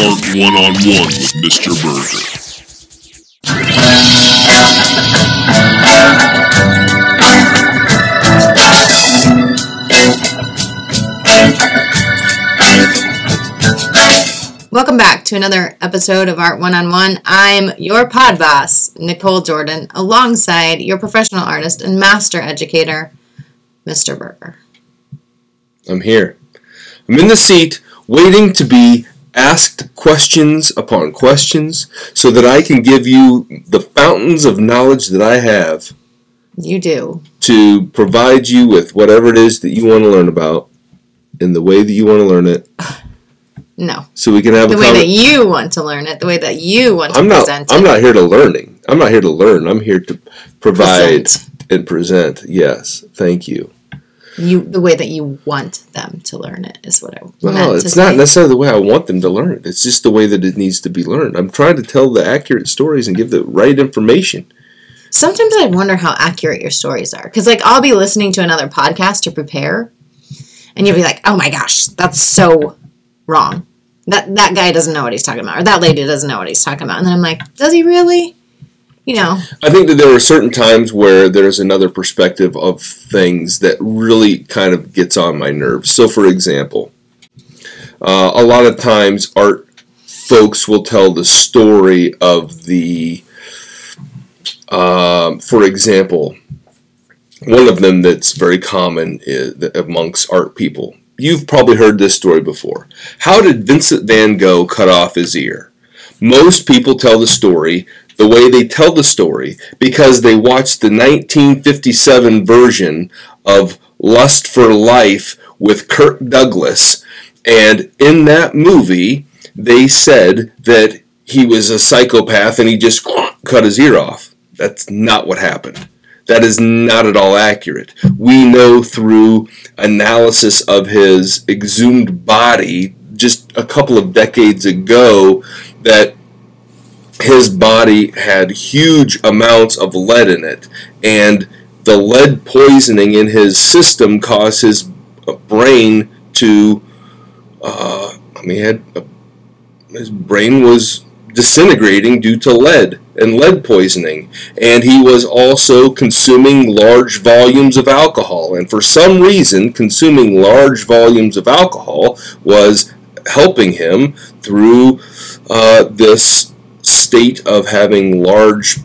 Art One-on-One with Mr. Burgher. Welcome back to another episode of Art One-on-One. I'm your pod boss, Nichole Jordan, alongside your professional artist and master educator, Mr. Burgher. I'm here. I'm in the seat waiting to be asked questions upon questions so that I can give you the fountains of knowledge that I have. You do. To provide you with whatever it is that you want to learn about in the way that you want to learn it. No. So we can have the way that you want to learn it, the way that you want to present it. I'm not here to learning. I'm not here to learn. I'm here to provide and present. Yes. Thank you. The way that you want them to learn it is what I meant to say. Well, it's not necessarily the way I want them to learn it. It's just the way that it needs to be learned. I'm trying to tell the accurate stories and give the right information. Sometimes I wonder how accurate your stories are. Because, I'll be listening to another podcast to prepare, and you'll be like, oh my gosh, that's so wrong. That guy doesn't know what he's talking about, or that lady doesn't know what he's talking about. And then I'm like, does he really? I think that there are certain times where there's another perspective of things that really kind of gets on my nerves. So, for example, a lot of times art folks will tell the story of the, for example, one of them that's very common amongst art people. You've probably heard this story before. How did Vincent van Gogh cut off his ear? Most people tell the story the way they tell the story because they watched the 1957 version of Lust for Life with Kirk Douglas, and in that movie they said that he was a psychopath and he just cut his ear off. That's not what happened. That is not at all accurate. We know through analysis of his exhumed body just a couple of decades ago that his body had huge amounts of lead in it, and the lead poisoning in his system caused his brain to, his brain was disintegrating due to lead and lead poisoning, and he was also consuming large volumes of alcohol, and for some reason consuming large volumes of alcohol was helping him through this state of having large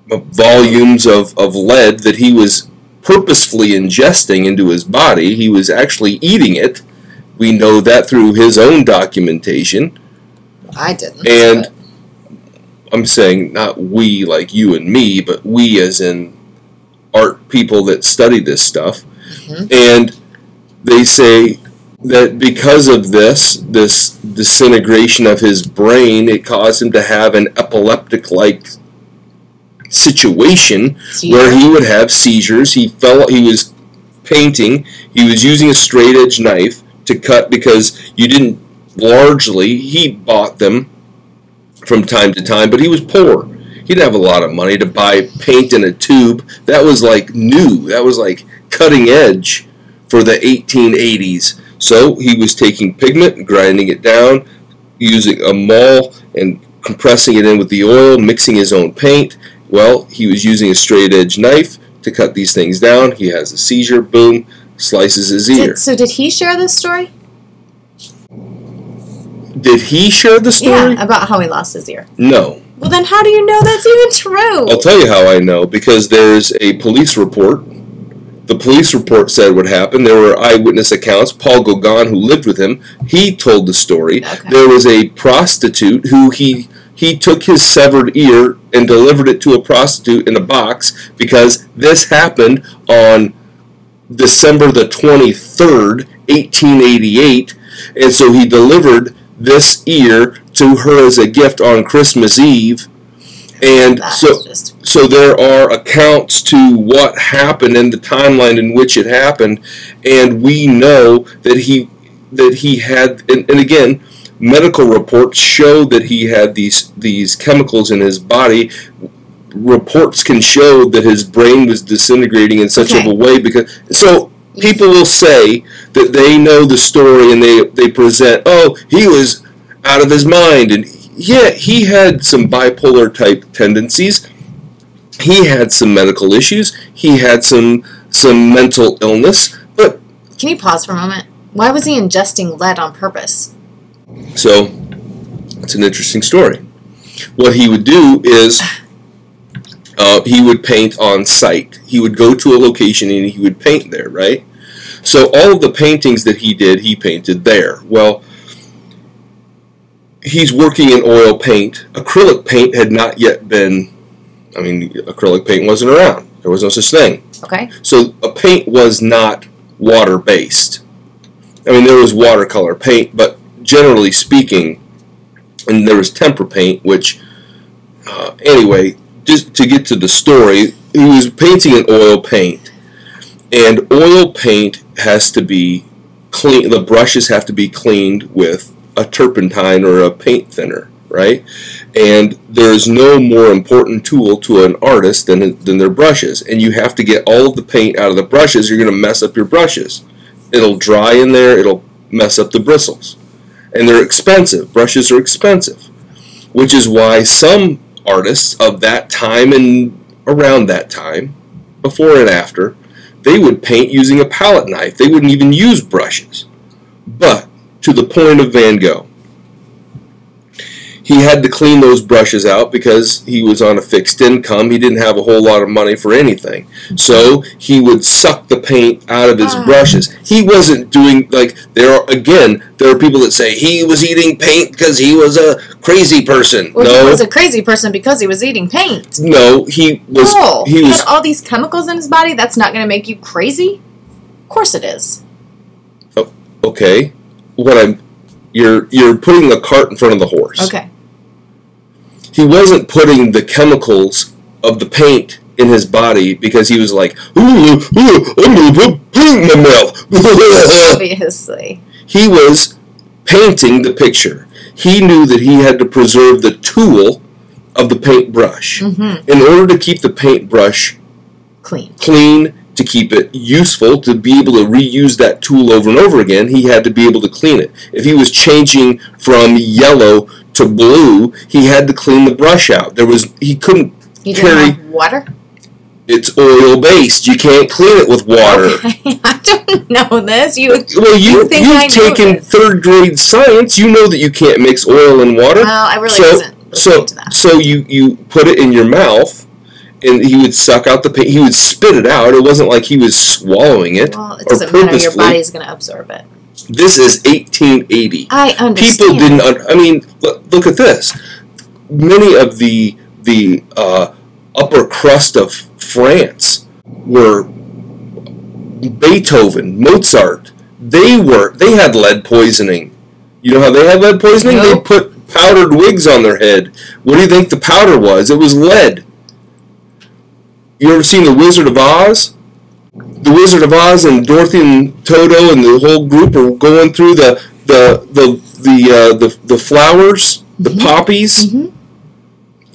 volumes of lead that he was purposefully ingesting into his body. He was actually eating it. We know that through his own documentation. I didn't. And I'm saying not we like you and me, but we as in art people that study this stuff. Mm-hmm. And they say that because of this disintegration of his brain, it caused him to have an epileptic-like situation where he would have seizures. He was painting. He was using a straight-edge knife to cut because he bought them from time to time, but he was poor. He didn't have a lot of money to buy paint in a tube. That was like new. That was like cutting edge for the 1880s. So he was taking pigment, grinding it down, using a maul and compressing it in with the oil, mixing his own paint. Well, he was using a straight edge knife to cut these things down. He has a seizure, boom, slices his ear. So did he share this story? Did he share the story? Yeah, about how he lost his ear. No. Well, then how do you know that's even true? I'll tell you how I know, because there's a police report. The police report said what happened. There were eyewitness accounts. Paul Gogh, who lived with him, he told the story. Okay. There was a prostitute who he took his severed ear and delivered it to a prostitute in a box because this happened on December the 23rd, 1888, and so he delivered this ear to her as a gift on Christmas Eve. And so there are accounts to what happened and the timeline in which it happened, and we know that he had, and again, medical reports show that he had these chemicals in his body. Reports can show that his brain was disintegrating in such of a way people will say that they know the story and they present, oh, he was out of his mind. And yeah, he had some bipolar type tendencies. He had some medical issues. He had some mental illness. But can you pause for a moment? Why was he ingesting lead on purpose? So, it's an interesting story. What he would do is he would paint on site. He would go to a location and he would paint there, right? So all of the paintings that he did, he painted there. Well, he's working in oil paint. Acrylic paint had not yet been, acrylic paint wasn't around. There was no such thing. Okay. So a paint was not water-based. There was watercolor paint, but generally speaking, and there was tempera paint, which, anyway, just to get to the story, he was painting in oil paint. And oil paint has to be clean. The brushes have to be cleaned with a turpentine or a paint thinner, right? And there's no more important tool to an artist than their brushes. And you have to get all of the paint out of the brushes. You're going to mess up your brushes. It'll dry in there. It'll mess up the bristles. And they're expensive. Brushes are expensive. Which is why some artists of that time and around that time, before and after, they would paint using a palette knife. They wouldn't even use brushes. But, to the point of Van Gogh, he had to clean those brushes out because he was on a fixed income. He didn't have a whole lot of money for anything. So he would suck the paint out of his brushes. He wasn't doing, there are people that say he was eating paint because he was a crazy person. Well, no. He was a crazy person because he was eating paint. No, he was... No, he had all these chemicals in his body. That's not going to make you crazy? Of course it is. Oh, okay. You're putting the cart in front of the horse. Okay. He wasn't putting the chemicals of the paint in his body because he was like, I'm going to put paint in my mouth. Obviously. He was painting the picture. He knew that he had to preserve the tool of the paintbrush. Mm-hmm. In order to keep the paintbrush clean, to keep it useful, to be able to reuse that tool over and over again, he had to be able to clean it. If he was changing from yellow to blue, he had to clean the brush out. He couldn't You carry... didn't have water? It's oil-based. You can't clean it with water. Okay. I don't know this. You've taken third-grade science. You know that you can't mix oil and water. Well, I really wasn't listening to that. So you put it in your mouth, and he would suck out the paint. He would spit it out. It wasn't like he was swallowing it. Well, it doesn't matter. Your body's going to absorb it. This is 1880. I understand. People didn't... look at this. Many of the upper crust of France were Beethoven, Mozart. They had lead poisoning. You know how they had lead poisoning? Nope. They put powdered wigs on their head. What do you think the powder was? It was lead. You ever seen The Wizard of Oz? The Wizard of Oz and Dorothy and Toto and the whole group are going through the flowers, the mm-hmm. poppies, mm-hmm.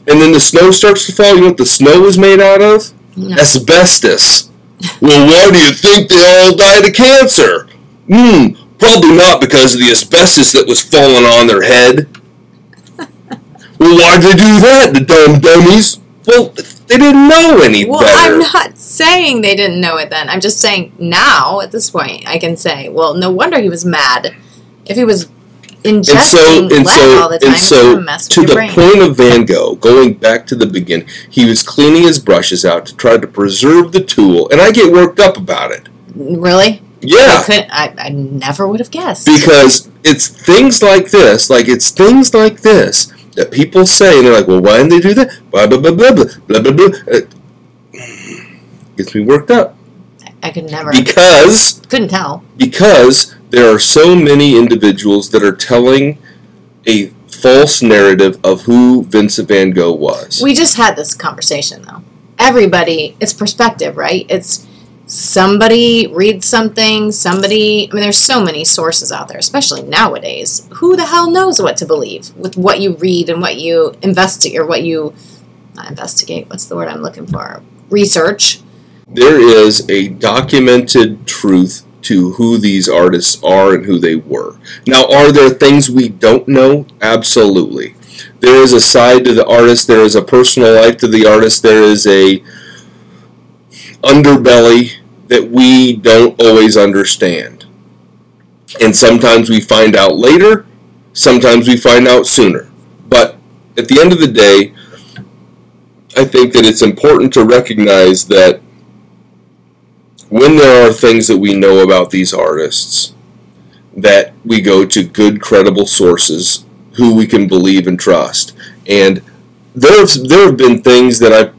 and then the snow starts to fall. You know what the snow was made out of? No. Asbestos. Well, why do you think they all died of cancer? Probably not because of the asbestos that was falling on their head. Well, why'd they do that, the dumb dummies? Well, they didn't know any better. Well, I'm not saying they didn't know it then. I'm just saying now, at this point, I can say, well, no wonder he was mad. If he was ingesting lead all the time, it's going to mess with your brain. To the point of Van Gogh, going back to the beginning, he was cleaning his brushes out to try to preserve the tool, and I get worked up about it. Really? Yeah. I never would have guessed. Because it's things like this, that people say, and they're like, well, why didn't they do that? Blah, blah, blah, blah, blah, blah, blah, blah. Gets me worked up. I could never. Couldn't tell. Because there are so many individuals that are telling a false narrative of who Vincent van Gogh was. We just had this conversation, though. Everybody, it's perspective, right? It's somebody reads something, there's so many sources out there, especially nowadays. Who the hell knows what to believe with what you read and what you investigate, or what you, not investigate, what's the word I'm looking for? Research. There is a documented truth to who these artists are and who they were. Now, are there things we don't know? Absolutely. There is a side to the artist. There is a personal life to the artist. There is a underbelly that we don't always understand. And sometimes we find out later. Sometimes we find out sooner. But at the end of the day, I think that it's important to recognize that when there are things that we know about these artists, that we go to good, credible sources who we can believe and trust. And there have been things that I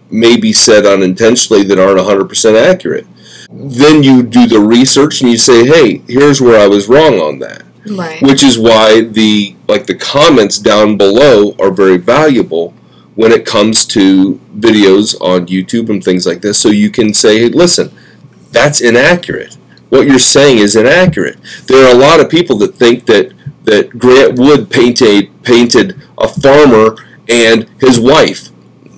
maybe said unintentionally that aren't 100% accurate. Then you do the research and you say, hey, here's where I was wrong on that. Right. Which is why the comments down below are very valuable when it comes to videos on YouTube and things like this. So you can say, hey, listen, that's inaccurate. What you're saying is inaccurate. There are a lot of people that think that Grant Wood painted a farmer and his wife.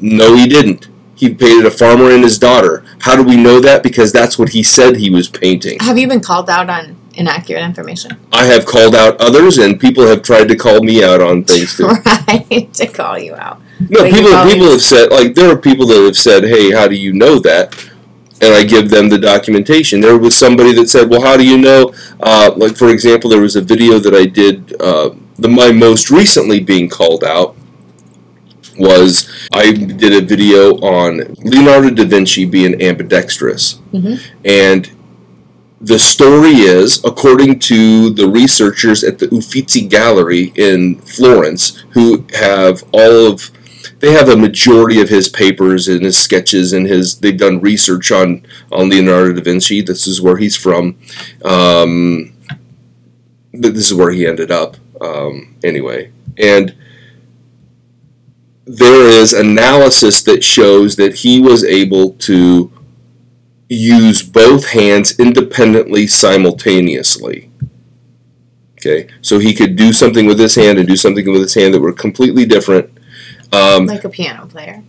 No, he didn't. He painted a farmer and his daughter. How do we know that? Because that's what he said he was painting. Have you been called out on inaccurate information? I have called out others, and people have tried to call me out on things too. Right, to call you out. No, people have said, like, there are people that have said, hey, how do you know that? And I give them the documentation. There was somebody that said, well, how do you know? Like, for example, there was a video that I did, my most recently being called out was I did a video on Leonardo da Vinci being ambidextrous. Mm-hmm. And the story is, according to the researchers at the Uffizi Gallery in Florence, who have they have a majority of his papers and his sketches and they've done research on Leonardo da Vinci. This is where he's from. This is where he ended up, anyway. And there is analysis that shows that he was able to use both hands independently simultaneously. Okay, so he could do something with his hand and do something with his hand that were completely different. Like a piano player?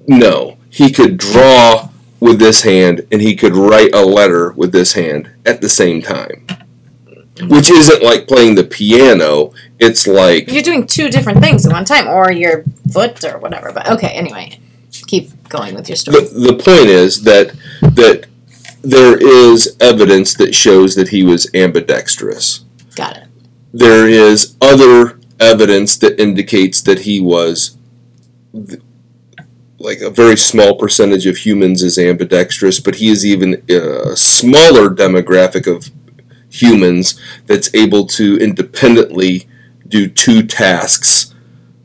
No. He could draw with this hand and he could write a letter with this hand at the same time. Which isn't like playing the piano. It's like... You're doing two different things at one time, or your foot or whatever. But okay, anyway, keep going with your story. The point is that there is evidence that shows that he was ambidextrous. Got it. There is other evidence that indicates that he was, like, a very small percentage of humans is ambidextrous, but he is even a smaller demographic of humans that's able to independently do two tasks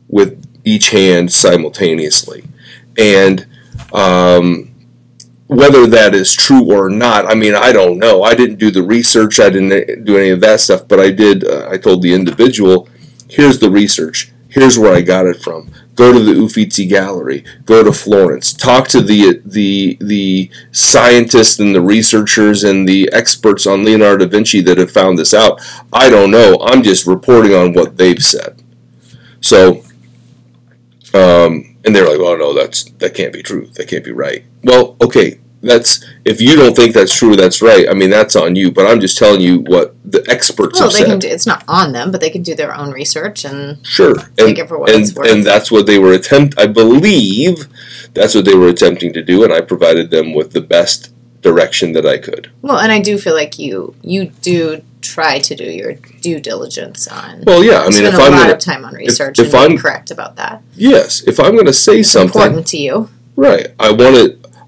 with each hand simultaneously. And whether that is true or not, I mean, I don't know. I didn't do the research. I didn't do any of that stuff, but I did. I told the individual, here's the research. Here's where I got it from. Go to the Uffizi Gallery. Go to Florence. Talk to the scientists and the researchers and the experts on Leonardo da Vinci that have found this out. I don't know. I'm just reporting on what they've said. So, and they're like, oh, no, that can't be true. That can't be right. Well, okay. If you don't think that's true, that's right. I mean, that's on you. But I'm just telling you what the experts have said. It's not on them, but they can do their own research and take it for what it's worth. And that's what they were I believe that's what they were attempting to do, and I provided them with the best direction that I could. Well, and I do feel like you do try to do your due diligence on. Well, yeah. I mean, if I'm a lot of time on research, if I'm correct about that. Yes, if I'm going to say something important to you, right?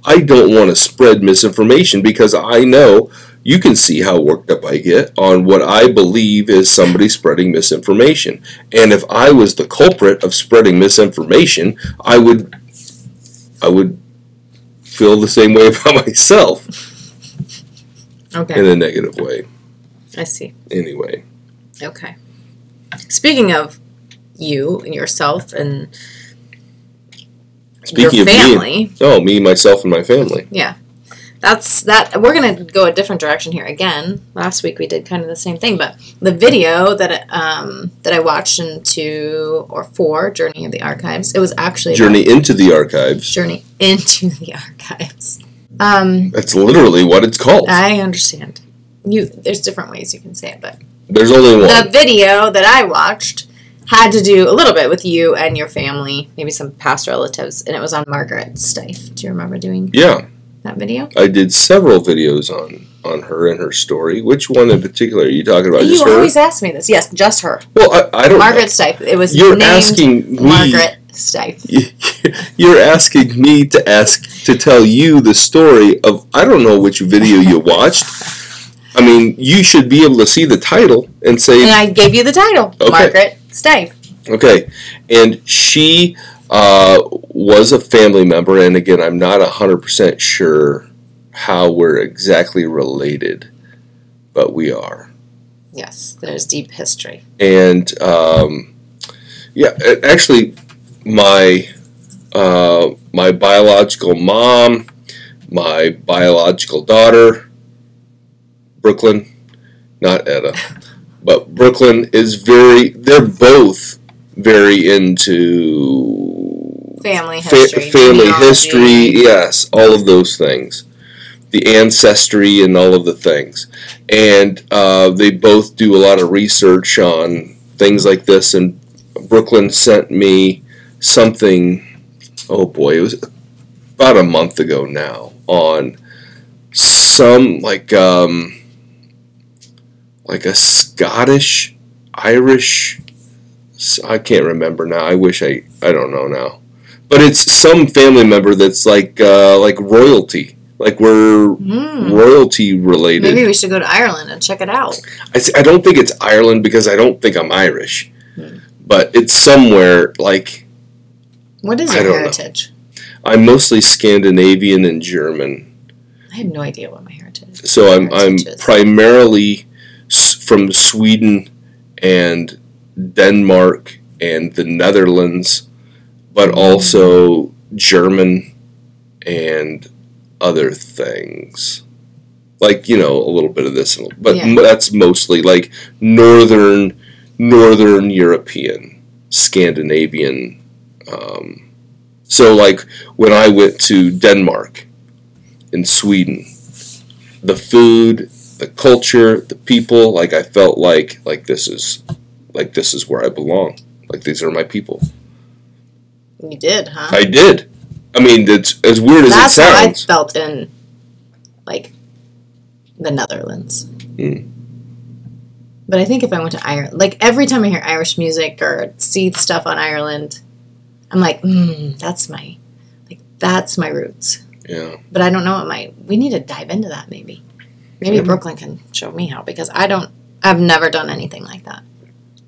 I don't want to spread misinformation because I know you can see how worked up I get on what I believe is somebody spreading misinformation. And if I was the culprit of spreading misinformation, I would feel the same way about myself. Okay. In a negative way. I see. Anyway. Okay. Speaking of you and yourself and Speaking your family. Me, myself, and my family. Yeah. That's that. We're going to go a different direction here again. Last week we did kind of the same thing, but the video that I watched for Journey of the Archives, it was actually Journey into the Archives. Journey into the Archives. That's literally what it's called. I understand. There's different ways you can say it, but there's only one. The video that I watched had to do a little bit with you and your family, maybe some past relatives, and it was on Margarete Steiff. Do you remember doing that video? I did several videos on her and her story. Which one in particular are you talking about? You always ask me this. Yes, just her. Well, I don't Margarete know. Steiff. It was You're named asking me, Margarete Steiff. You're asking me to tell you the story of, I don't know which video you watched. I mean, you should be able to see the title and say... And I gave you the title, okay. Margarete Steiff. Okay, and she was a family member, and again, I'm not 100% sure how we're exactly related, but we are. Yes, there's deep history. And, actually, my biological mom, my biological daughter... Brooklyn, not Etta, but Brooklyn is they're both very into family history. Family history, yes, all of those things. The ancestry and all of the things. And they both do a lot of research on things like this, and Brooklyn sent me something, oh boy, it was about a month ago now, on some, like a Scottish, Irish, I can't remember now. I wish I don't know now. But it's some family member that's like royalty. Like we're royalty related. Maybe we should go to Ireland and check it out. I don't think it's Ireland because I don't think I'm Irish. But it's somewhere like... What is your heritage? I'm mostly Scandinavian and German. I have no idea what my heritage is. So I'm primarily from Sweden and Denmark and the Netherlands, but also German and other things. Like, a little bit of this, but that's mostly like Northern European, Scandinavian. So like when I went to Denmark and Sweden, the food, the culture, the people, like I felt like this is where I belong. Like these are my people. You did, huh? I did. I mean, it's as weird as it sounds. That's how I felt in, like, the Netherlands. But I think if I went to Ireland, like every time I hear Irish music or see stuff on Ireland, I'm like, that's my roots. Yeah. But I don't know we need to dive into that maybe. Maybe Brooklyn can show me how, because I've never done anything like that.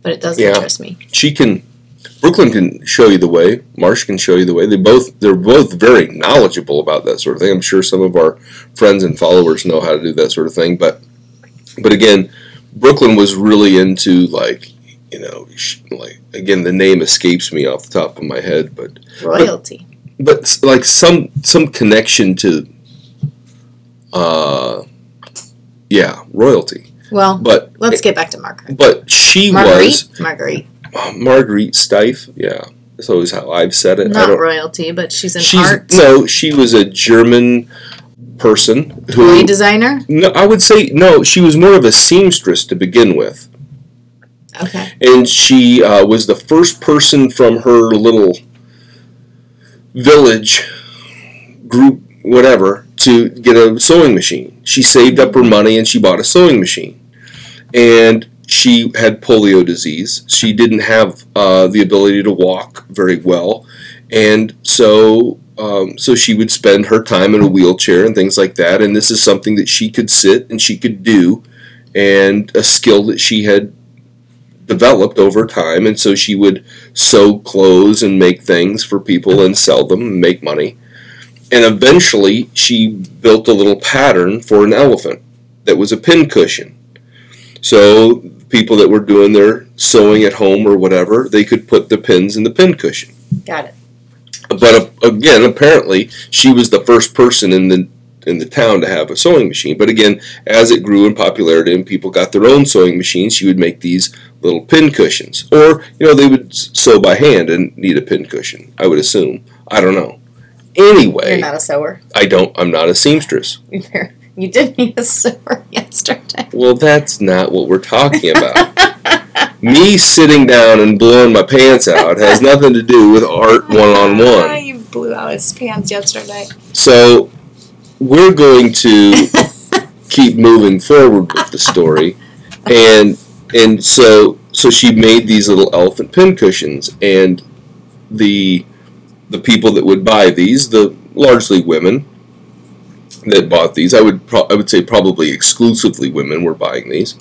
But it does interest me. Brooklyn can show you the way. Marsh can show you the way. They're both very knowledgeable about that sort of thing. I'm sure some of our friends and followers know how to do that sort of thing. But again, Brooklyn was really into again, the name escapes me off the top of my head, but royalty. But like some connection to royalty. Well, but let's get back to Margarete. But she Margarete. Margarete Steiff, yeah. That's always how I've said it. Not royalty, but she's art. No, she was a German person. Toy designer? No, I would say, no, she was more of a seamstress to begin with. Okay. And she was the first person from her little village group, whatever, to get a sewing machine. She saved up her money and she bought a sewing machine. And she had polio disease. She didn't have the ability to walk very well. And so she would spend her time in a wheelchair and things like that. And this is something that she could sit and she could do, and a skill that she had developed over time. And so she would sew clothes and make things for people and sell them and make money. And eventually she built a little pattern for an elephant that was a pincushion. So people that were doing their sewing at home or whatever, they could put the pins in the pincushion. Got it. But again, apparently she was the first person in the town to have a sewing machine. But again, as it grew in popularity and people got their own sewing machines, she would make these little pin cushions. Or, they would sew by hand and need a pin cushion, I would assume. I don't know. Anyway, You're not a sewer. I'm not a seamstress. You did meet a sewer yesterday. Well, that's not what we're talking about. Me sitting down and blowing my pants out has nothing to do with art one-on-one. You blew out his pants yesterday. So, we're going to keep moving forward with the story. And so she made these little elephant pincushions, and the people that would buy these, the largely women that bought these, I would say probably exclusively women were buying these,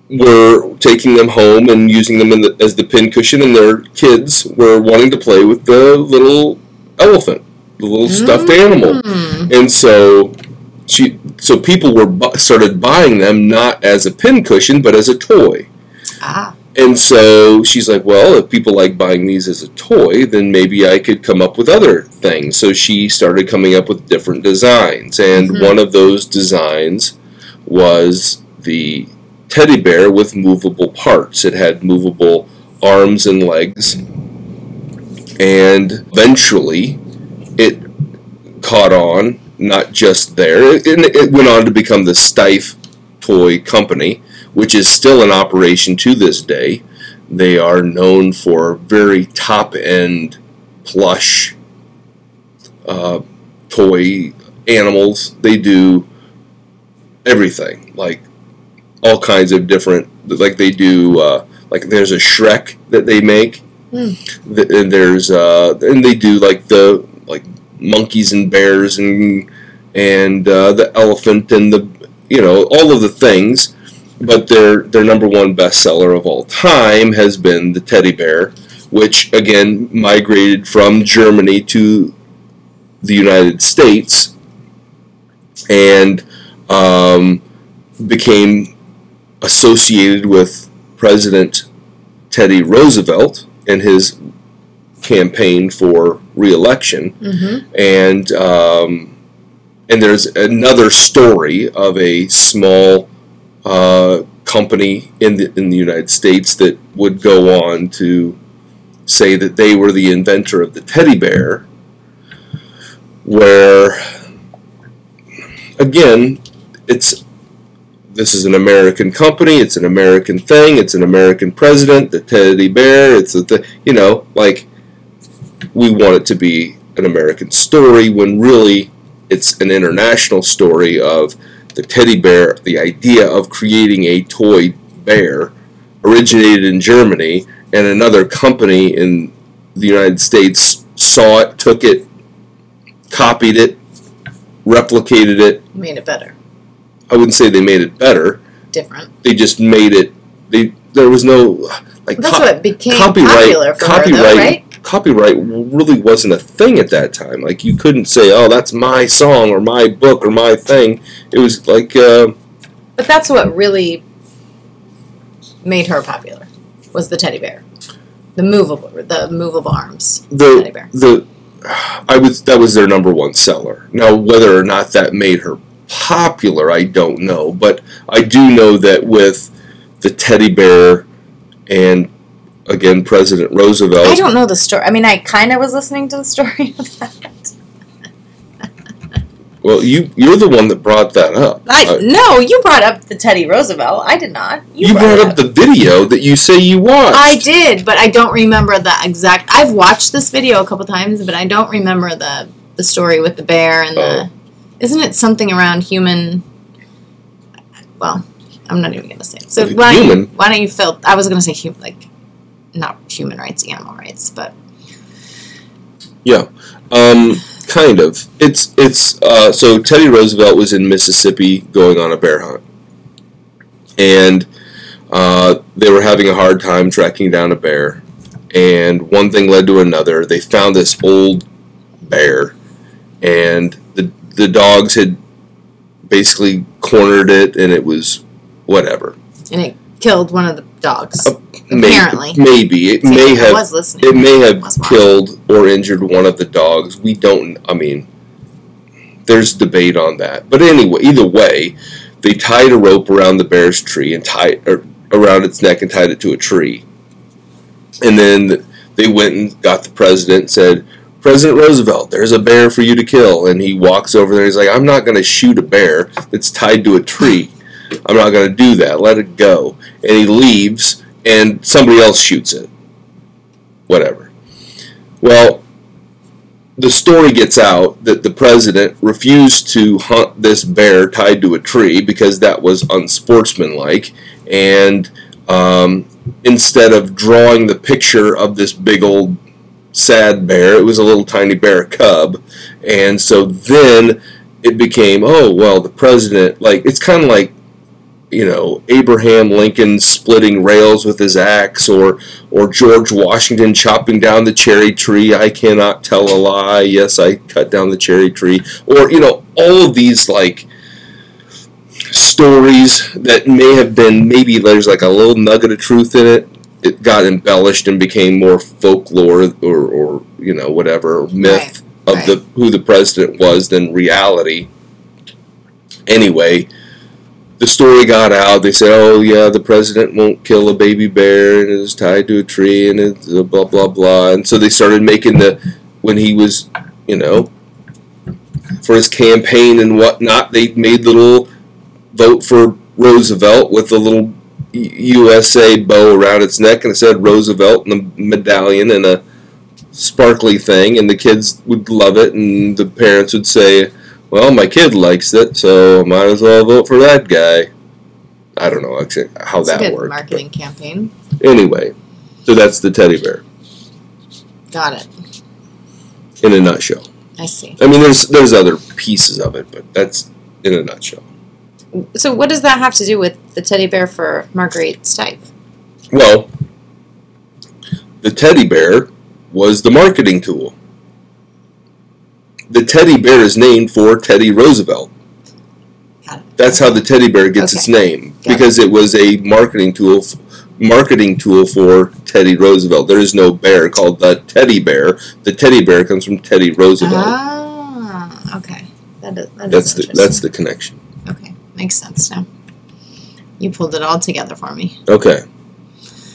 were taking them home and using them as the pincushion, and their kids were wanting to play with the little elephant, the little stuffed animal, and so people started buying them not as a pincushion but as a toy. And so she's like, well, if people like buying these as a toy, then maybe I could come up with other things. So she started coming up with different designs, and one of those designs was the teddy bear with movable parts. It had movable arms and legs, and eventually it caught on, not just there. It went on to become the Steiff Toy Company, which is still in operation to this day. They are known for very top-end plush toy animals. They do everything, like all kinds of different, like they do, like there's a Shrek that they make, and they do like monkeys and bears and the elephant and all of the things. But their number one bestseller of all time has been the teddy bear, which again migrated from Germany to the United States and became associated with President Teddy Roosevelt in his campaign for re-election. And there's another story of a small company in the United States that would go on to say that they were the inventor of the teddy bear, where again this is an American company, it's an American thing, it's an American president, the teddy bear, it's like we want it to be an American story when really it's an international story of the teddy bear. The idea of creating a toy bear originated in Germany, and another company in the United States saw it, took it, copied it, replicated it. Made it better. I wouldn't say they made it better. Different. They just made it. There was no that's what became popular for her, though, right? Copyright really wasn't a thing at that time. Like, you couldn't say, oh, that's my song or my book or my thing. It was like... but that's what really made her popular, was the teddy bear. The movable arms teddy bear. That was their number one seller. Now, whether or not that made her popular, I don't know. But I do know that with the teddy bear and... Again, President Roosevelt. I don't know the story. I mean, I kind of was listening to the story of that. Well, you're the one that brought that up. No, you brought up the Teddy Roosevelt. I did not. You brought up the video that you say you watched. I did, but I don't remember the exact... I've watched this video a couple times, but I don't remember the story with the bear and the... Isn't it something around human... Well, I'm not even going to say it. So why don't you fill... I was going to say human, like... Not human rights, animal rights, but yeah, kind of. It's so Teddy Roosevelt was in Mississippi going on a bear hunt, and they were having a hard time tracking down a bear, and one thing led to another. They found this old bear, and the dogs had basically cornered it, and it was whatever. And it killed one of the dogs. Apparently, maybe it may have killed or injured one of the dogs. We don't. I mean, there's debate on that. But anyway, either way, they tied a rope around the bear's tree and around its neck and tied it to a tree. And then they went and got the president and said, President Roosevelt, there's a bear for you to kill. And he walks over there. He's like, I'm not going to shoot a bear that's tied to a tree. I'm not going to do that. Let it go. And he leaves, and somebody else shoots it. Whatever. Well, the story gets out that the president refused to hunt this bear tied to a tree because that was unsportsmanlike. And instead of drawing the picture of this big old sad bear, it was a little tiny bear cub. And so then it became, oh, well, the president, like, it's kind of like, Abraham Lincoln splitting rails with his axe, or George Washington chopping down the cherry tree. I cannot tell a lie. Yes, I cut down the cherry tree. Or, all of these, like, stories that may have been, maybe there's like a little nugget of truth in it. It got embellished and became more folklore or whatever, myth of who the president was than reality. Anyway, the story got out. They said, oh, yeah, the president won't kill a baby bear, and it's tied to a tree, and it's blah, blah, blah. And so they started making when he was, for his campaign and whatnot, they made little vote for Roosevelt with a little USA bow around its neck, and it said Roosevelt, and a medallion and a sparkly thing, and the kids would love it, and the parents would say, well, my kid likes it, so I might as well vote for that guy. I don't know actually how that worked. It's a good marketing campaign. Anyway, so that's the teddy bear. Got it. In a nutshell. I see. I mean, there's other pieces of it, but that's in a nutshell. So what does that have to do with the teddy bear for Margarete Steiff? Well, the teddy bear was the marketing tool. The teddy bear is named for Teddy Roosevelt. That's how the teddy bear gets its name, because it was a marketing tool for Teddy Roosevelt. There is no bear called the teddy bear. The teddy bear comes from Teddy Roosevelt. Ah, okay. That's the connection. Okay, makes sense now. You pulled it all together for me. Okay.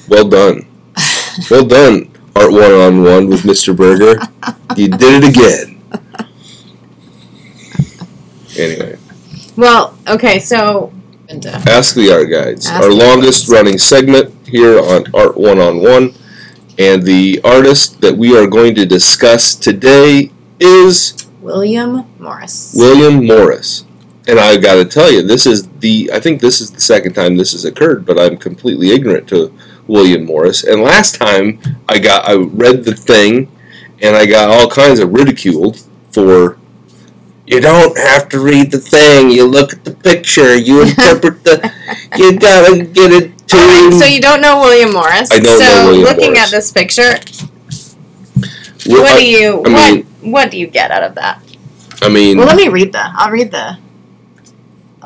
Well done. Well done, Art One-on-One with Mr. Burgher. You did it again. Anyway. Well, okay, so... Ask the Art Guides. Our longest running segment here on Art One-on-One. And the artist that we are going to discuss today is... William Morris. William Morris. And I've got to tell you, I think this is the second time this has occurred, but I'm completely ignorant to William Morris. And last time I read the thing, and I got all kinds of ridiculed for, you don't have to read the thing, you look at the picture, you interpret you gotta get it to... Alright, so you don't know William Morris. I don't know William Morris. So looking at this picture, what do you get out of that? I mean... Well, let me read I'll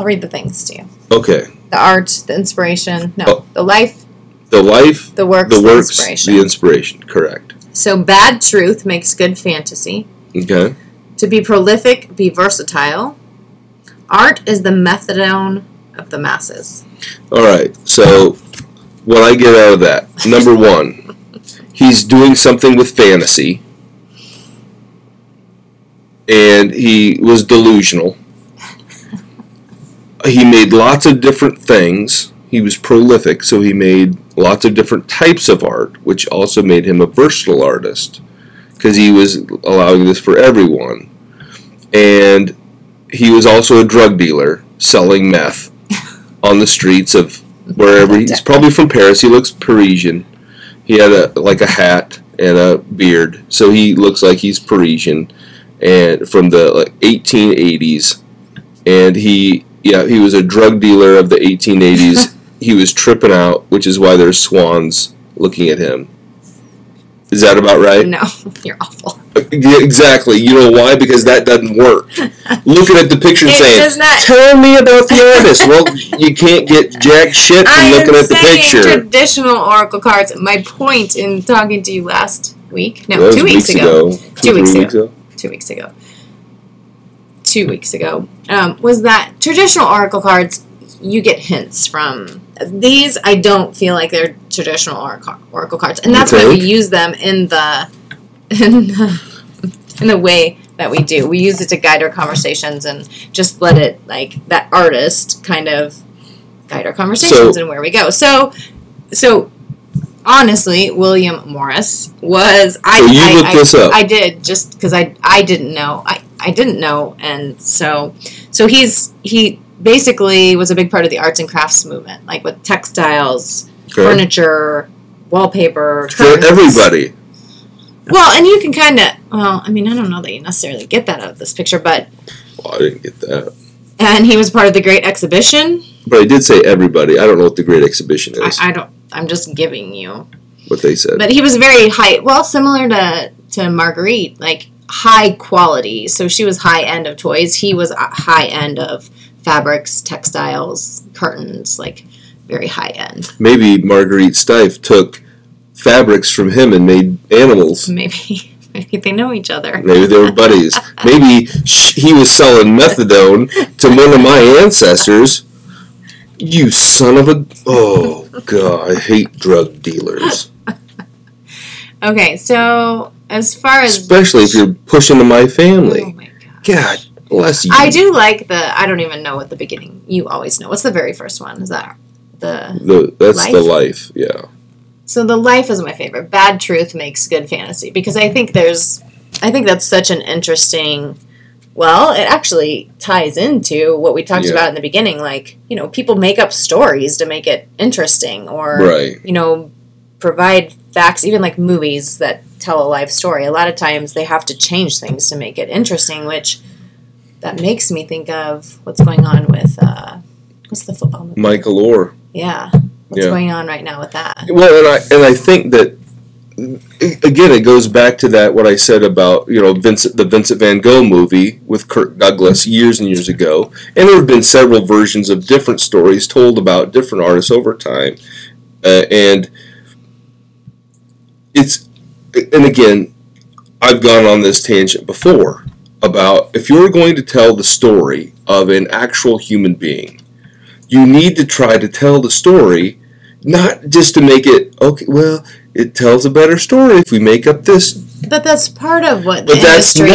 read the things to you. Okay. The art, the inspiration. No, the life. The life. The works, the inspiration. The inspiration, correct. So bad truth makes good fantasy. Okay. To be prolific, be versatile. Art is the methadone of the masses. All right. So what I get out of that, number one, he's doing something with fantasy. And he was delusional. He made lots of different things. He was prolific, so he made lots of different types of art, which also made him a versatile artist, because he was allowing this for everyone. And he was also a drug dealer, selling meth on the streets of wherever. He's probably from Paris. He looks Parisian. He had a hat and a beard, so he looks like he's Parisian, and from the 1880s. And he was a drug dealer of the 1880s. He was tripping out, which is why there's swans looking at him. Is that about right? No, you're awful. Yeah, exactly. You know why? Because that doesn't work. Looking at the picture and saying, tell me about the artist. Well, you can't get jack shit from looking at the picture. Traditional oracle cards. My point in talking to you last week, no, 2 weeks ago. 2 weeks ago. 2 weeks ago. 2 weeks ago, was that traditional oracle cards, you get hints from These, I don't feel like they're traditional oracle cards. And that's why we use them in the way that we do. We use it to guide our conversations and just let it, like, that artist kind of guide our conversations and where we go. So honestly, William Morris was... you looked this up? I did, just because I didn't know. I didn't know, and so he basically was a big part of the arts and crafts movement, like with textiles, furniture, wallpaper, curtains. For everybody. Well, and you can kind of... Well, I mean, I don't know that you necessarily get that out of this picture, but... Well, I didn't get that. And he was part of the Great Exhibition. But I did say everybody. I don't know what the Great Exhibition is. I don't... I'm just giving you... what they said. But he was very high... Well, similar to Margarete, like, high quality. So she was high end of toys. He was high end of fabrics, textiles, curtains, like, very high end. Maybe Margarete Steiff took fabrics from him and made animals. Maybe they know each other. Maybe they were buddies. Maybe he was selling methadone to one of my ancestors. You son of a... Oh, God, I hate drug dealers. Okay, so as far as... Especially if you're pushing to my family. Oh, my God. God bless you. I do like the... I don't even know what the beginning... You always know. What's the very first one? Is that that's Life? The Life, yeah. So the Life is my favorite. Bad Truth makes good fantasy because I think that's such an interesting... Well, it actually ties into what we talked about in the beginning. Like, you know, people make up stories to make it interesting or, you know, provide facts, even like movies that tell a life story. A lot of times they have to change things to make it interesting, which that makes me think of what's going on with, what's the football movie? Michael Oher. Yeah. What's going on right now with that? Well, and I think that, again, it goes back to that, what I said about, you know, the Vincent van Gogh movie with Kirk Douglas years and years ago. And there have been several versions of different stories told about different artists over time. And again, I've gone on this tangent before about if you're going to tell the story of an actual human being, you need to try to tell the story not just to make it, okay, well, it tells a better story if we make up this. But that's part of what the industry.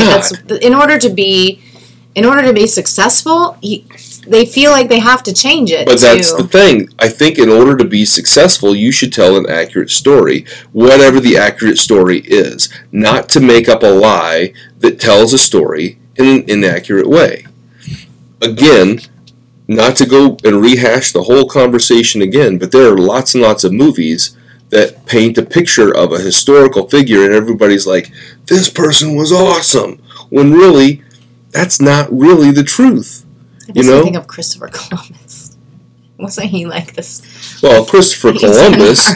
In order to be successful, they feel like they have to change it. But that's the thing. I think in order to be successful, you should tell an accurate story, whatever the accurate story is, not to make up a lie that tells a story in an inaccurate way. Again, not to go and rehash the whole conversation again, but there are lots and lots of movies that paint a picture of a historical figure and everybody's like, this person was awesome, when really, that's not really the truth. I just think of Christopher Columbus. Wasn't he like this? Well, Christopher Columbus,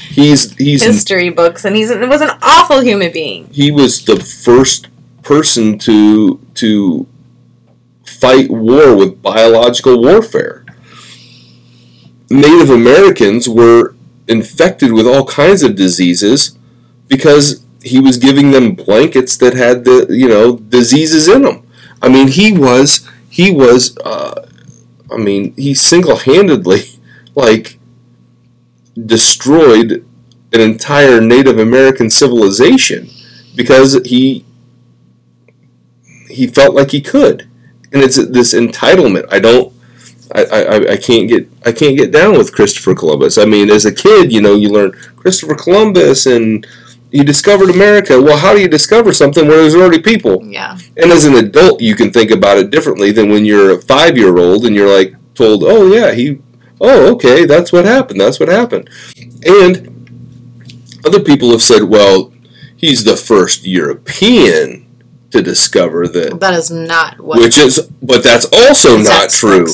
he's history books, and he was an awful human being. He was the first person to fight war with biological warfare. Native Americans were infected with all kinds of diseases because he was giving them blankets that had the diseases in them. I mean, he single-handedly destroyed an entire Native American civilization because he felt like he could, and it's this entitlement. I can't get down with Christopher Columbus. I mean, as a kid, you learn Christopher Columbus and he discovered America. Well, how do you discover something where there's already people? Yeah. And as an adult, you can think about it differently than when you're a 5-year-old and you're told, oh yeah, okay, that's what happened. That's what happened. And other people have said, well, he's the first European to discover that. Well, that is not what. But that's also not true.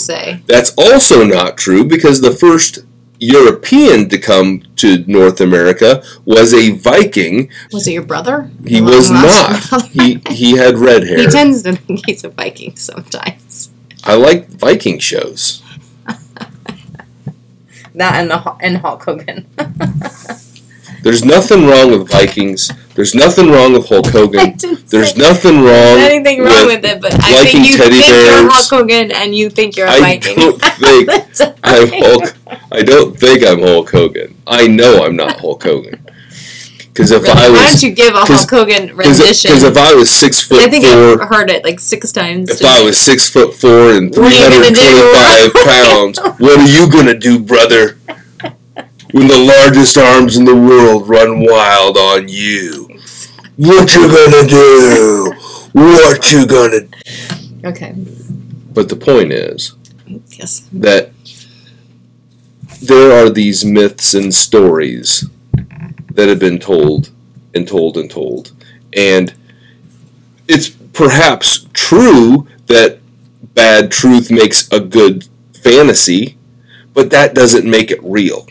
That's also not true because the first European to come to North America was a Viking. Was it your brother? He was not. He had red hair. He tends to think he's a Viking sometimes. I like Viking shows. That and Hulk Hogan. There's nothing wrong with Vikings. There's nothing wrong with Hulk Hogan. There's nothing wrong. Anything wrong with it, but I think you think you're Hulk Hogan and you think you're a Viking. I don't think I'm Hulk Hogan. I know I'm not Hulk Hogan. Because if really? I was, why don't you give a Hulk Hogan rendition? Because if I was 6'4", I think I've heard it like 6 times. If I was 6'4" and 325 pounds, what are you gonna do, brother? When the largest arms in the world run wild on you, what you gonna do? What you gonna? Okay. But the point is, yes, that there are these myths and stories that have been told and told and told. And it's perhaps true that bad truth makes a good fantasy, but that doesn't make it real.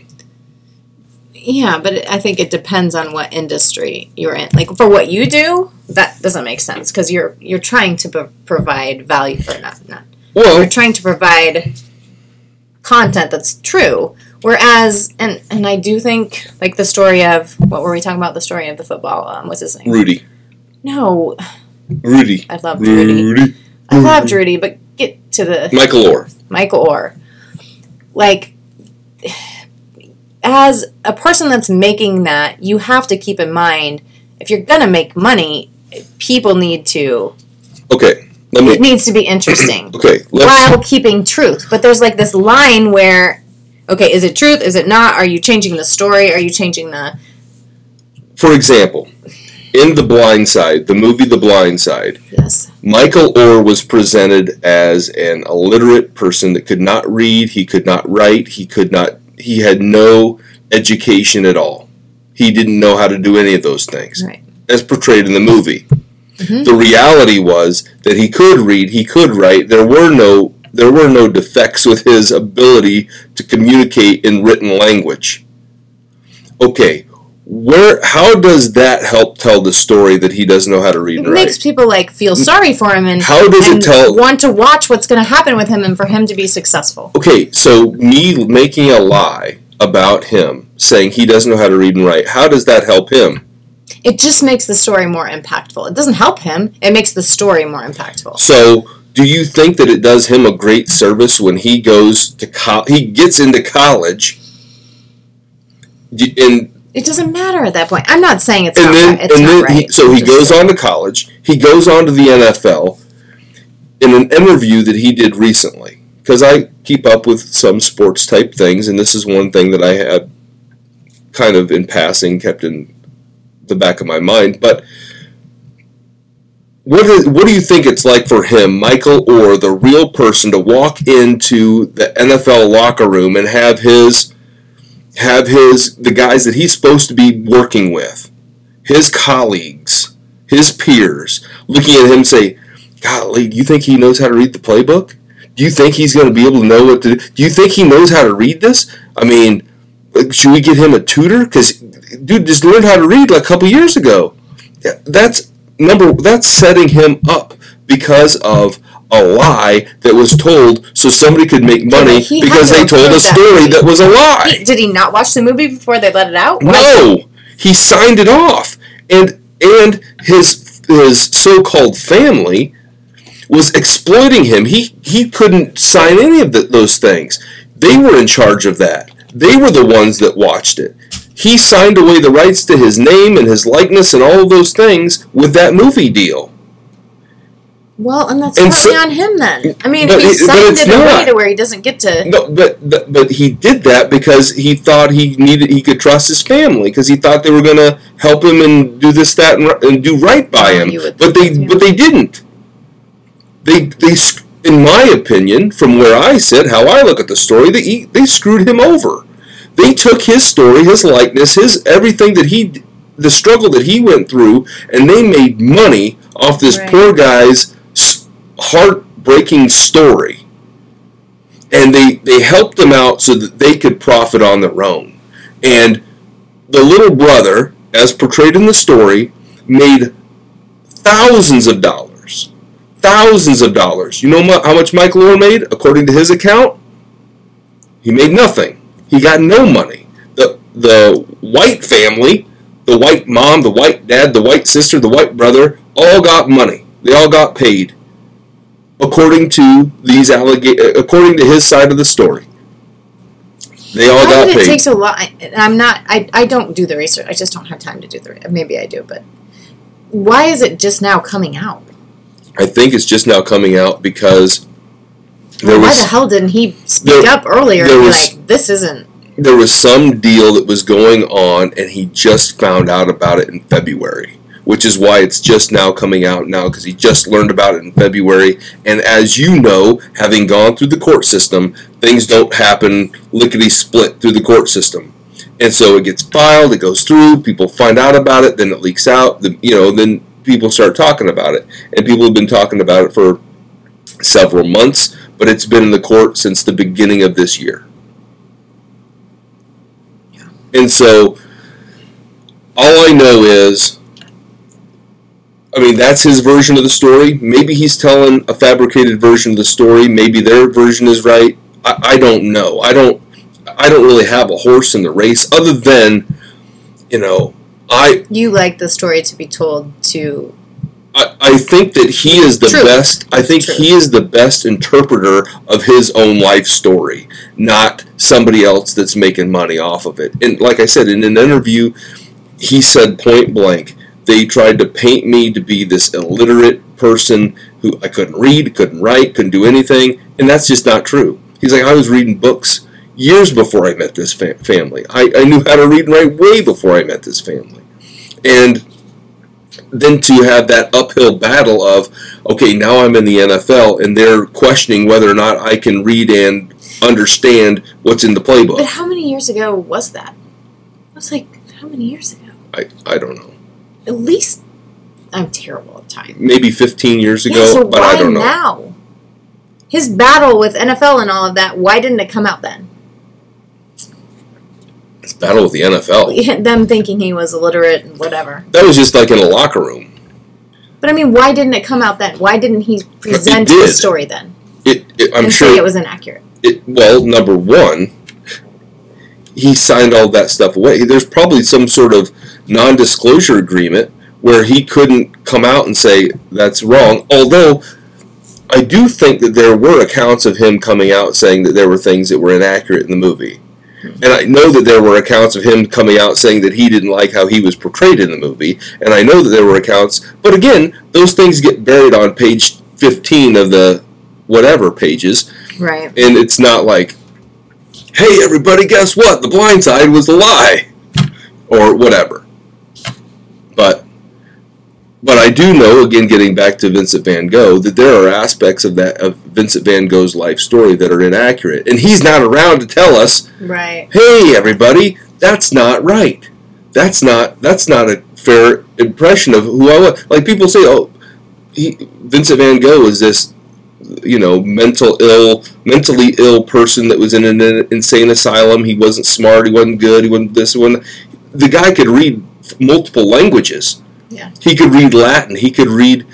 Yeah, but I think it depends on what industry you're in. Like, for what you do, that doesn't make sense, because you're trying to provide value, or not. Well, you're trying to provide content that's true. Whereas, and I do think, like, the story of, what were we talking about? The story of the football, what's his name? Rudy. No. Rudy. I loved Rudy. I loved Rudy, but get to the... Michael Oher. Michael Oher. Like, as a person that's making that, you have to keep in mind, if you're going to make money, people need to... Okay. It needs to be interesting. Okay. While keeping truth. But there's, like, this line where... Okay, is it truth? Is it not? Are you changing the story? Are you changing the... For example, in The Blind Side, the movie The Blind Side, yes, Michael Oher was presented as an illiterate person that could not read, he could not write, he had no education at all. He didn't know how to do any of those things, right, as portrayed in the movie. Mm-hmm. The reality was that he could read, he could write, there were no defects with his ability to communicate in written language. Okay, how does that help tell the story that he doesn't know how to read and write? It makes people feel sorry for him and want to watch what's going to happen with him and for him to be successful. Okay, so me making a lie about him, saying he doesn't know how to read and write, how does that help him? It just makes the story more impactful. It doesn't help him. It makes the story more impactful. So... do you think that it does him a great service when he goes to he gets into college? And it doesn't matter at that point. I'm not saying it's not right. So he goes on to college. He goes on to the NFL. In an interview that he did recently, because I keep up with some sports type things, and this is one thing that I had kind of in passing kept in the back of my mind, but. What do you think it's like for him, Michael Oher, the real person, to walk into the NFL locker room and have the guys that he's supposed to be working with, his colleagues, his peers, looking at him and say, golly, do you think he knows how to read the playbook? Do you think he's going to be able to know what to do? Do you think he knows how to read this? I mean, should we get him a tutor? Because, dude, just learned how to read like a couple years ago. That's setting him up because of a lie that was told so somebody could make money because they told a story that was a lie. Did he not watch the movie before they let it out? No, he signed it off, and his so-called family was exploiting him. He couldn't sign any of those things. They were in charge of that. They were the ones that watched it. He signed away the rights to his name and his likeness and all of those things with that movie deal. Well, and that's totally on him then. I mean, he signed it away to where he doesn't get to... No, but he did that because he thought he could trust his family, because he thought they were going to help him and do this, that, and do right by him. But they didn't. They, in my opinion, from where I sit, how I look at the story, they screwed him over. They took his story, his likeness, his everything the struggle that he went through, and they made money off this poor guy's heartbreaking story. And they helped him out so that they could profit on their own. And the little brother, as portrayed in the story, made thousands of dollars. Thousands of dollars. You know how much Michael Oher made, according to his account? He made nothing. He got no money. the white family, the white mom, the white dad, the white sister, the white brother, all got money. They all got paid, according to according to his side of the story. They all got paid. It takes a lot. I don't do the research. I just don't have time to do the. Maybe I do, but why is it just now coming out? I think it's just now coming out because why the hell didn't he speak up earlier and be like, this isn't... There was some deal that was going on, and he just found out about it in February, which is why it's just now coming out now, because he just learned about it in February. And as you know, having gone through the court system, things don't happen lickety-split through the court system. And so it gets filed, it goes through, people find out about it, then it leaks out, then people start talking about it. And people have been talking about it for several months, but it's been in the court since the beginning of this year. Yeah. And so, all I know is, that's his version of the story. Maybe he's telling a fabricated version of the story. Maybe their version is right. I don't know. I don't really have a horse in the race, other than, You like the story to be told to... I think that he is the best. I think he is the best interpreter of his own life story, not somebody else that's making money off of it. And like I said, in an interview, he said point blank, they tried to paint me to be this illiterate person who I couldn't read, couldn't write, couldn't do anything, and that's just not true. He's like, I was reading books years before I met this family. I knew how to read and write way before I met this family. And then to have that uphill battle of, okay, now I'm in the NFL, and they're questioning whether or not I can read and understand what's in the playbook. But how many years ago was that? It was like, how many years ago? I don't know. At least, I'm terrible at time. Maybe 15 years ago, but I don't know. Now? His battle with NFL and all of that, why didn't it come out then? His battle with the NFL. Them thinking he was illiterate and whatever. That was just like in a locker room. But why didn't it come out then? Why didn't he present his story then? I'm sure say it was inaccurate. Well, number one, he signed all that stuff away. There's probably some sort of non-disclosure agreement where he couldn't come out and say that's wrong. Although I do think that there were accounts of him coming out saying that there were things that were inaccurate in the movie. And I know that there were accounts of him coming out saying that he didn't like how he was portrayed in the movie. And I know that there were accounts. But again, those things get buried on page 15 of the whatever pages. Right. And it's not like, hey, everybody, guess what? The Blind Side was a lie. Or whatever. But I do know, again, getting back to Vincent van Gogh, that there are aspects of Vincent van Gogh's life story that are inaccurate. And he's not around to tell us, right? Hey, everybody, that's not right. That's not a fair impression of who I was. Like, people say, Vincent van Gogh is this, mentally ill person that was in an insane asylum. He wasn't smart. He wasn't good. He wasn't this. The guy could read multiple languages. Yeah. He could read Latin. He could read.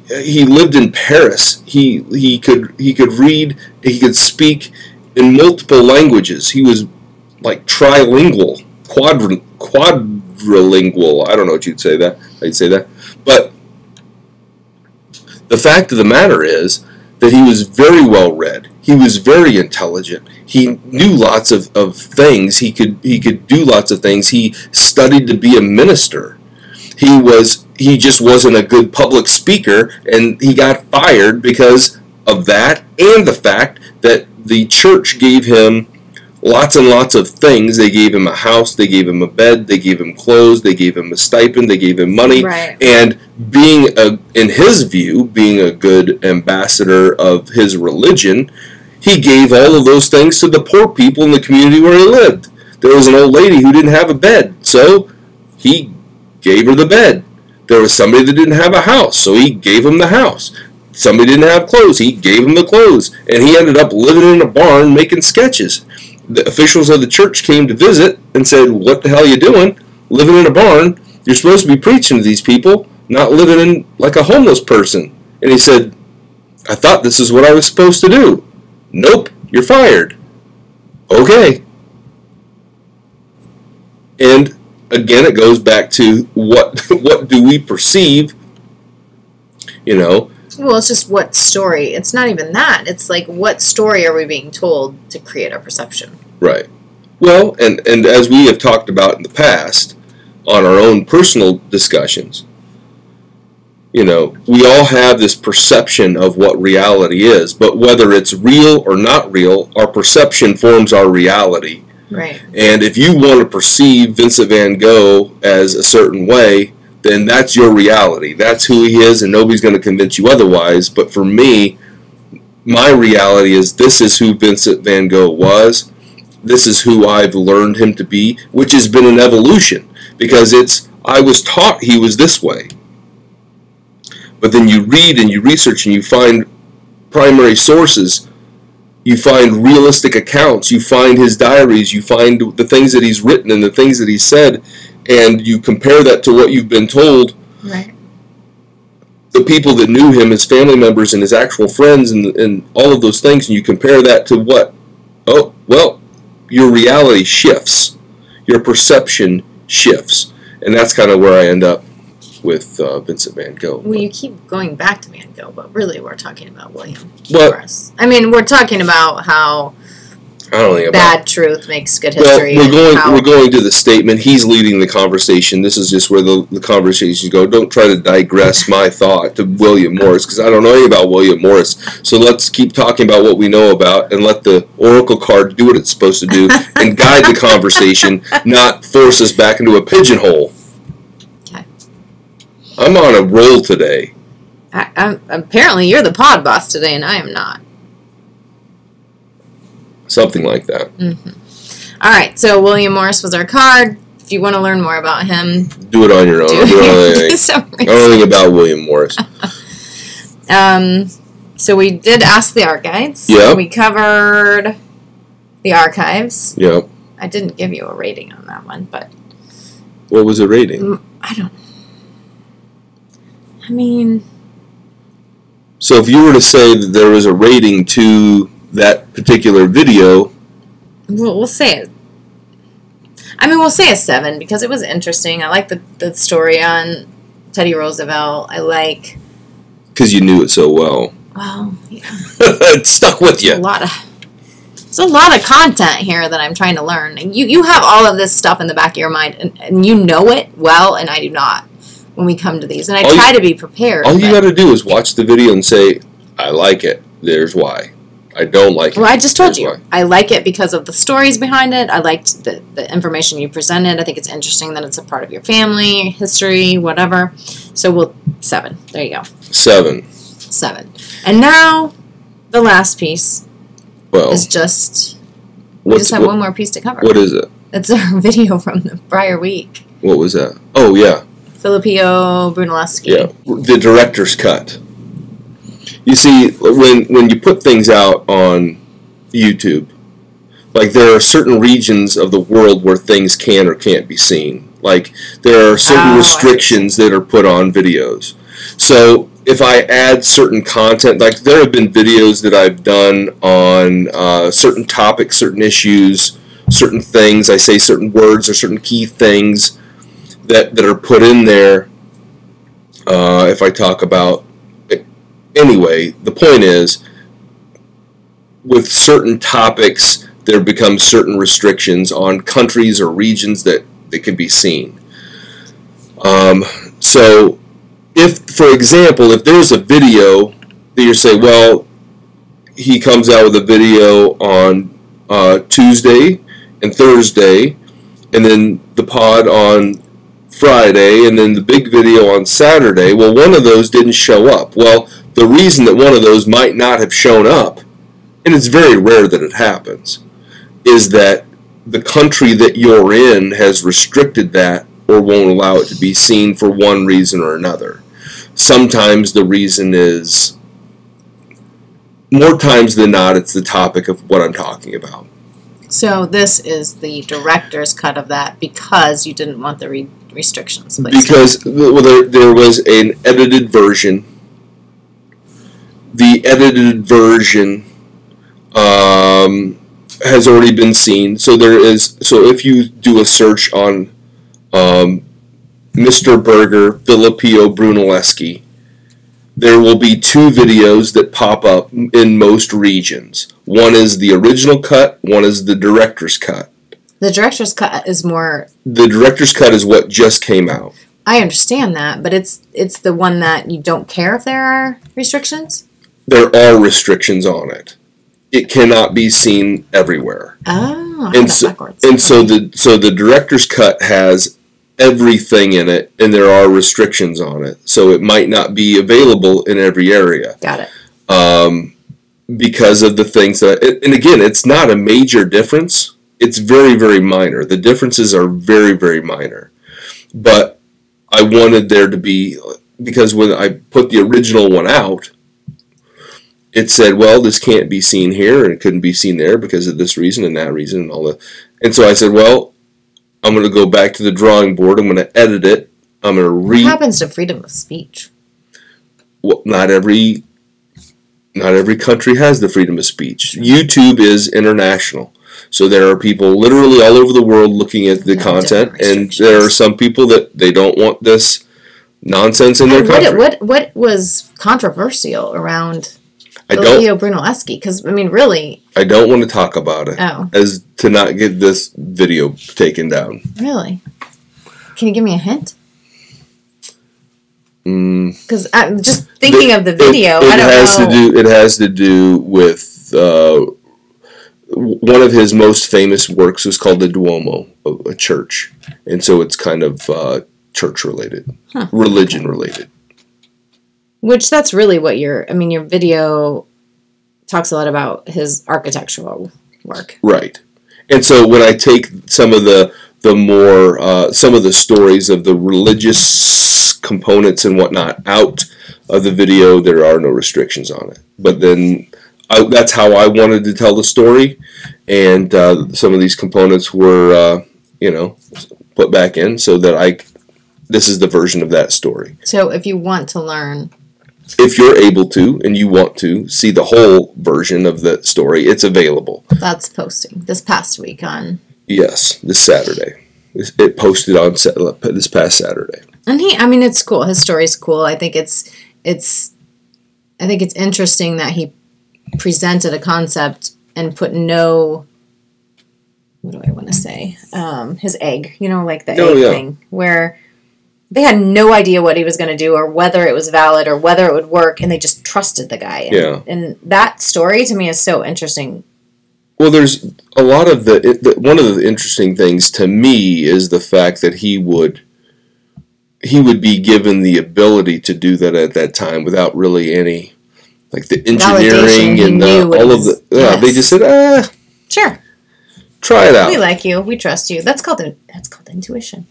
He lived in Paris. He could read. He could speak in multiple languages. He was like trilingual, quadrilingual. I don't know what you'd say that. I'd say that. But the fact of the matter is that he was very well read. He was very intelligent. He knew lots of things. He could do lots of things. He studied to be a minister. He just wasn't a good public speaker, and he got fired because of that, and the fact that the church gave him lots and lots of things. They gave him a house, they gave him a bed, they gave him clothes, they gave him a stipend, they gave him money. Right. And in his view, being a good ambassador of his religion, he gave all of those things to the poor people in the community where he lived. There was an old lady who didn't have a bed, so he gave her the bed. There was somebody that didn't have a house, so he gave him the house. Somebody didn't have clothes, he gave him the clothes. And he ended up living in a barn making sketches. The officials of the church came to visit and said, what the hell are you doing? Living in a barn? You're supposed to be preaching to these people, not living in like a homeless person. And he said, I thought this is what I was supposed to do. Nope, you're fired. Okay. And again, it goes back to what do we perceive, you know? Well, it's just what story. It's not even that. It's like, what story are we being told to create our perception? Right. Well, and as we have talked about in the past on our own personal discussions, you know, we all have this perception of what reality is, but whether it's real or not real, our perception forms our reality. Right. And if you want to perceive Vincent van Gogh as a certain way, then that's your reality. That's who he is, and nobody's going to convince you otherwise. But for me, my reality is this is who Vincent van Gogh was. This is who I've learned him to be, which has been an evolution. Because I was taught he was this way. But then you read and you research and you find primary sources. You find realistic accounts. You find his diaries. You find the things that he's written and the things that he said. And you compare that to what you've been told. Right. The people that knew him, his family members and his actual friends and all of those things, and you compare that to what? Oh, well, your reality shifts. Your perception shifts. And that's kind of where I end up with Vincent van Gogh. Well, you keep going back to Van Gogh, but really we're talking about William Morris. I mean, we're talking about how I don't think bad truth makes good history. Well, we're going to the statement. He's leading the conversation. This is just where the conversations go. Don't try to digress my thought to William Morris, because I don't know anything about William Morris. So let's keep talking about what we know about and let the oracle card do what it's supposed to do and guide the conversation, not force us back into a pigeonhole. Okay. I'm on a roll today. Apparently, you're the pod boss today, and I am not. Something like that. Mm-hmm. All right, so William Morris was our card. If you want to learn more about him, do it on your own. I don't know anything about William Morris. So we did ask the art guides. Yeah. We covered the archives. Yep. I didn't give you a rating on that one, but what was the rating? I don't. I mean. So if you were to say that there was a rating to that particular video, we'll say it. I mean, we'll say a 7 because it was interesting. I like the story on Teddy Roosevelt. I like because you knew it so well. Well, yeah, it stuck with you. There's a lot of content here that I'm trying to learn, and you have all of this stuff in the back of your mind, and you know it well, and I do not. When we come to these, and I try to be prepared. All you got to do is watch the video and say, "I like it. There's why." I don't like it. Well, I just told you. I like it because of the stories behind it. I liked the information you presented. I think it's interesting that it's a part of your family, history, whatever. So 7. There you go. 7. And now, the last piece is just... We just have one more piece to cover. What is it? It's our video from the prior week. What was that? Oh, yeah. Filippo Brunelleschi. Yeah. The director's cut. You see, when you put things out on YouTube, like there are certain regions of the world where things can or can't be seen. Like there are certain restrictions that are put on videos. So if I add certain content, like there have been videos that I've done on certain topics, certain issues, certain things, I say certain words or certain key things that are put in there. If I talk about anyway, the point is, with certain topics, there becomes certain restrictions on countries or regions that can be seen. So, if, for example, if there's a video that you say, well, he comes out with a video on Tuesday and Thursday, and then the pod on Friday, and then the big video on Saturday, well, one of those didn't show up. Well, the reason that one of those might not have shown up, and it's very rare that it happens, is that the country that you're in has restricted that or won't allow it to be seen for one reason or another. Sometimes the reason is, more times than not, it's the topic of what I'm talking about. So this is the director's cut of that because you didn't want the restrictions. Because there was an edited version. The edited version has already been seen. So if you do a search on Mr. Burger Filippo Brunelleschi, there will be 2 videos that pop up in most regions. One is the original cut, one is the director's cut. The director's cut is more... The director's cut is what just came out. I understand that, but it's the one that you don't care if there are restrictions? There are restrictions on it. It cannot be seen everywhere. Oh, backwards. And so the director's cut has everything in it, and there are restrictions on it. So it might not be available in every area. Got it. Because of the things that... And again, it's not a major difference. It's very, very minor. The differences are very, very minor. But I wanted there to be... Because when I put the original one out, it said, well, this can't be seen here, and it couldn't be seen there because of this reason and that reason and all that. And so I said, well, I'm going to go back to the drawing board. I'm going to edit it. I'm going to What happens to freedom of speech? Well, not every country has the freedom of speech. YouTube is international. So there are people literally all over the world looking at the content, and there are some people that they don't want this nonsense in their country. What was controversial around Filippo Brunelleschi? Because, I mean, really... I don't want to talk about it. As to not get this video taken down. Really? Can you give me a hint? Because I'm just thinking of the video. I don't know. It has to do with... one of his most famous works was called the Duomo, a church. And so it's kind of church-related, religion-related. Which that's really what your video talks a lot about his architectural work. Right. And so when I take some of the more, some of the stories of the religious components and whatnot out of the video, there are no restrictions on it. But then... that's how I wanted to tell the story, and some of these components were, put back in so that this is the version of that story. So if you want to learn... If you're able to, and you want to, see the whole version of the story, it's available. That's posting this past week on... Yes, this Saturday. It posted on this past Saturday. And it's cool. His story's cool. I think it's interesting that he presented a concept and put no, what do I want to say? His egg, like the egg thing, where they had no idea what he was going to do or whether it was valid or whether it would work, and they just trusted the guy. And that story to me is so interesting. Well, there's a lot of one of the interesting things to me is the fact that he would be given the ability to do that at that time without really any... Like the engineering and all of the... Yes. They just said, sure. Try it out. We like you. We trust you. That's called intuition.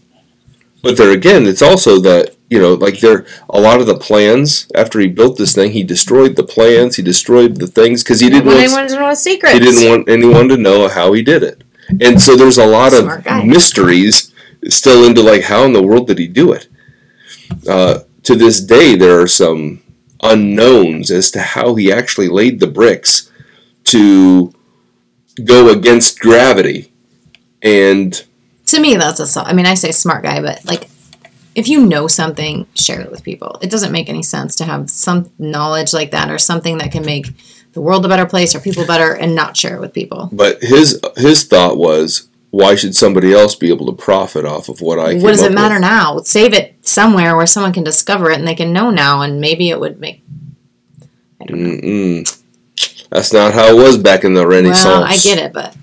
But there again, it's also that, a lot of the plans, after he built this thing, he destroyed the plans, he destroyed the things, because he didn't want anyone to know his secrets. He didn't want anyone to know how he did it. And so there's a lot of mysteries still into, how in the world did he do it? To this day, there are some unknowns as to how he actually laid the bricks to go against gravity. And to me, that's I say smart guy, but if you know something, share it with people. It doesn't make any sense to have some knowledge like that or something that can make the world a better place or people better and not share it with people. But his thought was, why should somebody else be able to profit off of what I came up with? What does it matter now? Save it somewhere where someone can discover it and they can know now, and maybe it would make... I don't know. That's not how it was back in the Renaissance. Well, I get it, but...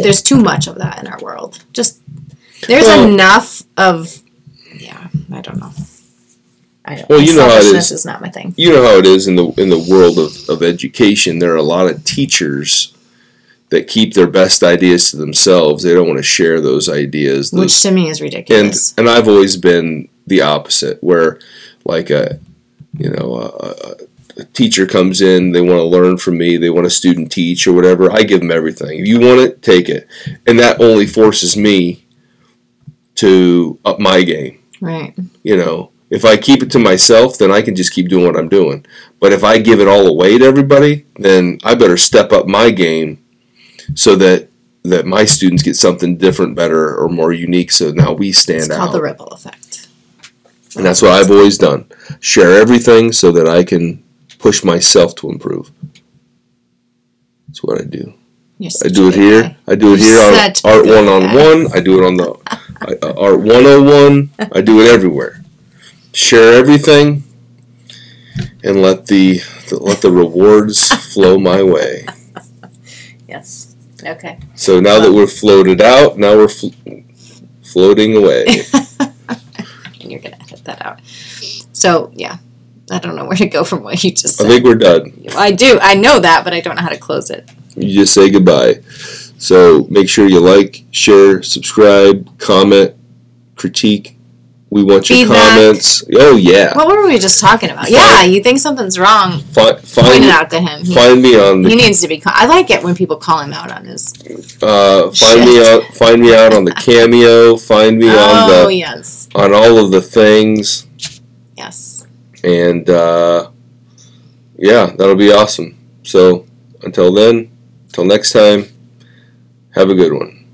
There's too much of that in our world. There's enough of... Yeah, I don't know. Well, you know how it is. Is not my thing. You know how it is in the world of education. There are a lot of teachers that keep their best ideas to themselves. They don't want to share those ideas. Which to me is ridiculous. And I've always been the opposite, where a teacher comes in, they want to learn from me, they want a student teach or whatever, I give them everything. If you want it, take it. And that only forces me to up my game. Right. If I keep it to myself, then I can just keep doing what I'm doing. But if I give it all away to everybody, then I better step up my game so that my students get something different, better, or more unique, so now we stand out. It's called the ripple effect. And that's what I've always done. Share everything so that I can push myself to improve. That's what I do. I do it here. I do it here on Art 1-on-1. I do it on the Art 101. I do it everywhere. Share everything and let the rewards flow my way. Yes. Okay. So now that we're floated out, now we're floating away. And you're going to edit that out. So, yeah. I don't know where to go from what you just said. I think we're done. I do. I know that, but I don't know how to close it. You just say goodbye. So make sure you like, share, subscribe, comment, critique. We want your comments. Oh, yeah. What were we just talking about? Yeah, you think something's wrong. Point it out to him. Find me on. He needs to be. I like it when people call him out on his. Find me out on the Cameo. Find me on the. Yes. On all of the things. Yes. And yeah, that'll be awesome. So until then, until next time, have a good one.